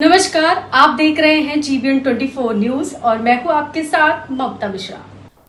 नमस्कार, आप देख रहे हैं जीबीएन 24 न्यूज और मैं हूं आपके साथ ममता मिश्रा।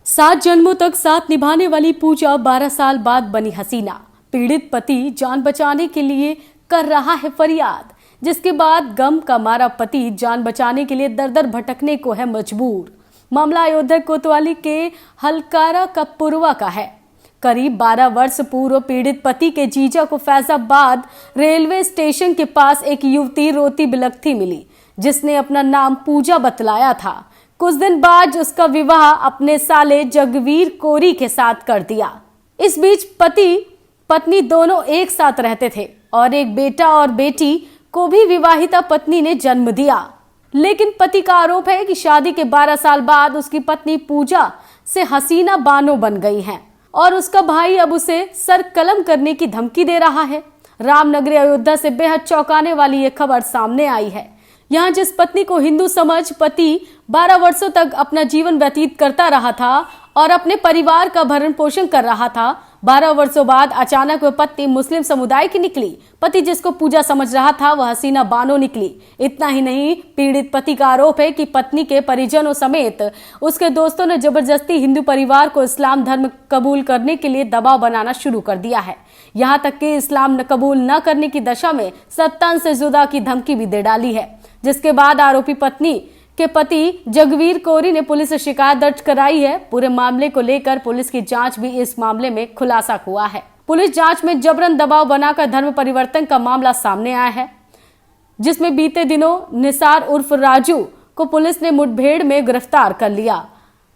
7 जन्मों तक साथ निभाने वाली पूजा 12 साल बाद बनी हसीना। पीड़ित पति जान बचाने के लिए कर रहा है फरियाद, जिसके बाद गम का मारा पति जान बचाने के लिए दर दर भटकने को है मजबूर। मामला अयोध्या कोतवाली के हलकारा का पुरवा का है। करीब 12 वर्ष पूर्व पीड़ित पति के जीजा को फैजाबाद रेलवे स्टेशन के पास एक युवती रोती बिलखती मिली, जिसने अपना नाम पूजा बतलाया था। कुछ दिन बाद उसका विवाह अपने साले जगवीर कोरी के साथ कर दिया। इस बीच पति पत्नी दोनों एक साथ रहते थे और एक बेटा और बेटी को भी विवाहिता पत्नी ने जन्म दिया। लेकिन पति का आरोप है कि शादी के 12 साल बाद उसकी पत्नी पूजा से हसीना बानो बन गई हैं और उसका भाई अब उसे सर कलम करने की धमकी दे रहा है। रामनगरी अयोध्या से बेहद चौंकाने वाली ये खबर सामने आई है। यहाँ जिस पत्नी को हिंदू समझ पति 12 वर्षों तक अपना जीवन व्यतीत करता रहा था और अपने परिवार का भरण पोषण कर रहा था, 12 वर्षों बाद अचानक वह पत्नी मुस्लिम समुदाय की निकली। पति जिसको पूजा समझ रहा था वह हसीना बानो निकली। इतना ही नहीं, पीड़ित पति का आरोप है कि पत्नी के परिजनों समेत उसके दोस्तों ने जबरदस्ती हिंदू परिवार को इस्लाम धर्म कबूल करने के लिए दबाव बनाना शुरू कर दिया है। यहाँ तक कि इस्लाम कबूल न करने की दशा में सत्तन से जुदा की धमकी भी दे डाली है, जिसके बाद आरोपी पत्नी के पति जगवीर कोरी ने पुलिस से शिकायत दर्ज कराई है। पूरे मामले को लेकर पुलिस की जांच भी इस मामले में खुलासा हुआ है। पुलिस जांच में जबरन दबाव बनाकर धर्म परिवर्तन का मामला सामने आया है, जिसमें बीते दिनों निसार उर्फ राजू को पुलिस ने मुठभेड़ में गिरफ्तार कर लिया।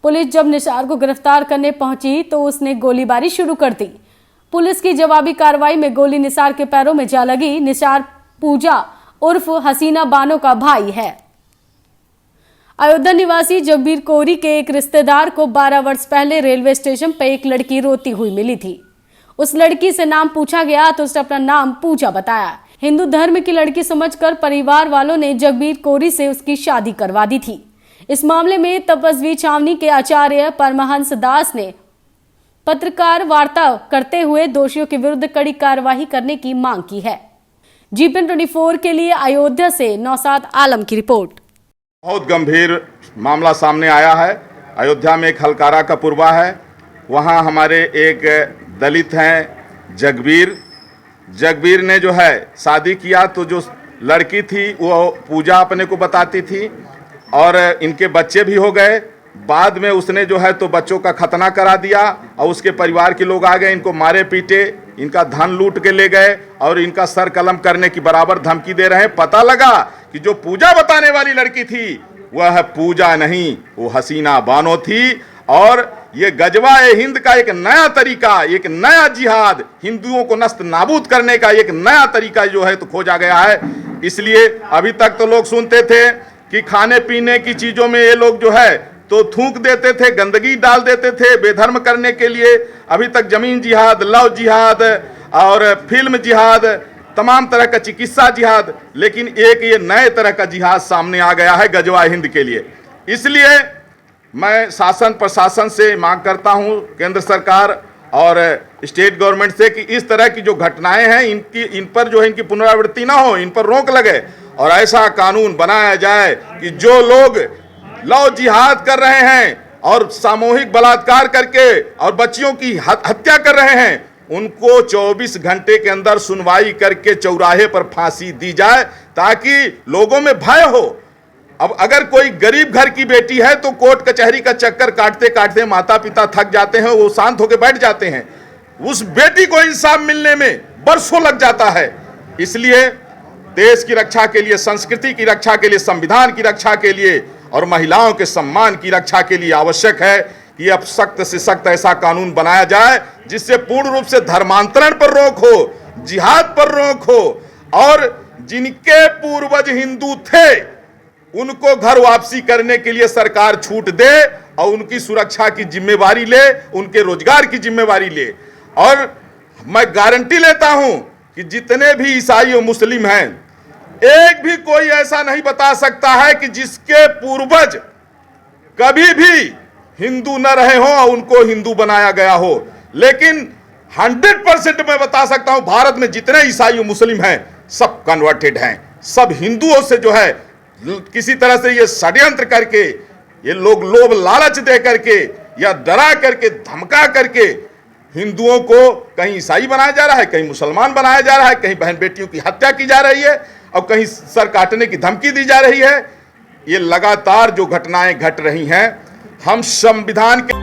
पुलिस जब निसार को गिरफ्तार करने पहुंची तो उसने गोलीबारी शुरू कर दी। पुलिस की जवाबी कार्रवाई में गोली निसार के पैरों में जा लगी। निसार पूजा उर्फ हसीना बानो का भाई है। अयोध्या निवासी जगवीर कोरी के एक रिश्तेदार को 12 वर्ष पहले रेलवे स्टेशन पर एक लड़की रोती हुई मिली थी। उस लड़की से नाम पूछा गया तो उसने अपना नाम पूजा बताया। हिंदू धर्म की लड़की समझकर परिवार वालों ने जगवीर कोरी से उसकी शादी करवा दी थी। इस मामले में तपस्वी छावनी के आचार्य परमहंस दास ने पत्रकार वार्ता करते हुए दोषियों के विरुद्ध कड़ी कार्रवाई करने की मांग की है। जीबीएन 24 के लिए अयोध्या से नौशाद आलम की रिपोर्ट। बहुत गंभीर मामला सामने आया है। अयोध्या में एक हलकारा का पुरवा है। वहाँ हमारे एक दलित हैं जगवीर ने जो है शादी किया तो जो लड़की थी वो पूजा अपने को बताती थी और इनके बच्चे भी हो गए। बाद में उसने जो है तो बच्चों का खतना करा दिया और उसके परिवार के लोग आ गए, इनको मारे पीटे, इनका धन लूट के ले गए और इनका सर कलम करने की बराबर धमकी दे रहे हैं। पता लगा कि जो पूजा बताने वाली लड़की थी वह पूजा नहीं, वो हसीना बानो थी। और ये गजवा-ए हिंद का एक नया तरीका, एक नया जिहाद, हिंदुओं को नस्त नाबूद करने का एक नया तरीका जो है तो खोजा गया है। इसलिए अभी तक तो लोग सुनते थे कि खाने पीने की चीजों में ये लोग जो है तो थूक देते थे, गंदगी डाल देते थे बेधर्म करने के लिए। अभी तक जमीन जिहाद, लव जिहाद और फिल्म जिहाद, तमाम तरह का चिकित्सा जिहाद, लेकिन एक ये नए तरह का जिहाद सामने आ गया है गजवा हिंद के लिए। इसलिए मैं शासन प्रशासन से मांग करता हूं, केंद्र सरकार और स्टेट गवर्नमेंट से कि इस तरह की जो घटनाएं हैं इन पर जो है इनकी पुनरावृत्ति ना हो, इन पर रोक लगे और ऐसा कानून बनाया जाए कि जो लोग लव जिहाद कर रहे हैं और सामूहिक बलात्कार करके और बच्चियों की हत्या कर रहे हैं, उनको 24 घंटे के अंदर सुनवाई करके चौराहे पर फांसी दी जाए ताकि लोगों में भय हो। अब अगर कोई गरीब घर की बेटी है तो कोर्ट कचहरी का चक्कर काटते काटते माता पिता थक जाते हैं, वो शांत होकर बैठ जाते हैं। उस बेटी को इंसाफ मिलने में बरसों लग जाता है। इसलिए देश की रक्षा के लिए, संस्कृति की रक्षा के लिए, संविधान की रक्षा के लिए और महिलाओं के सम्मान की रक्षा के लिए आवश्यक है कि अब सख्त से सख्त ऐसा कानून बनाया जाए जिससे पूर्ण रूप से धर्मांतरण पर रोक हो, जिहाद पर रोक हो और जिनके पूर्वज हिंदू थे उनको घर वापसी करने के लिए सरकार छूट दे और उनकी सुरक्षा की जिम्मेवारी ले, उनके रोजगार की जिम्मेवारी ले। और मैं गारंटी लेता हूं कि जितने भी ईसाई और मुस्लिम हैं, एक भी कोई ऐसा नहीं बता सकता है कि जिसके पूर्वज कभी भी हिंदू न रहे हो और उनको हिंदू बनाया गया हो। लेकिन 100% मैं बता सकता हूं भारत में जितने ईसाई और मुस्लिम हैं सब कन्वर्टेड हैं, सब हिंदुओं से जो है किसी तरह से ये षड्यंत्र करके ये लोग लोभ लालच दे करके या डरा करके धमका करके हिंदुओं को कहीं ईसाई बनाया जा रहा है, कहीं मुसलमान बनाया जा रहा है, कहीं बहन बेटियों की हत्या की जा रही है और कहीं सर काटने की धमकी दी जा रही है। ये लगातार जो घटनाएं घट रही हैं, हम संविधान के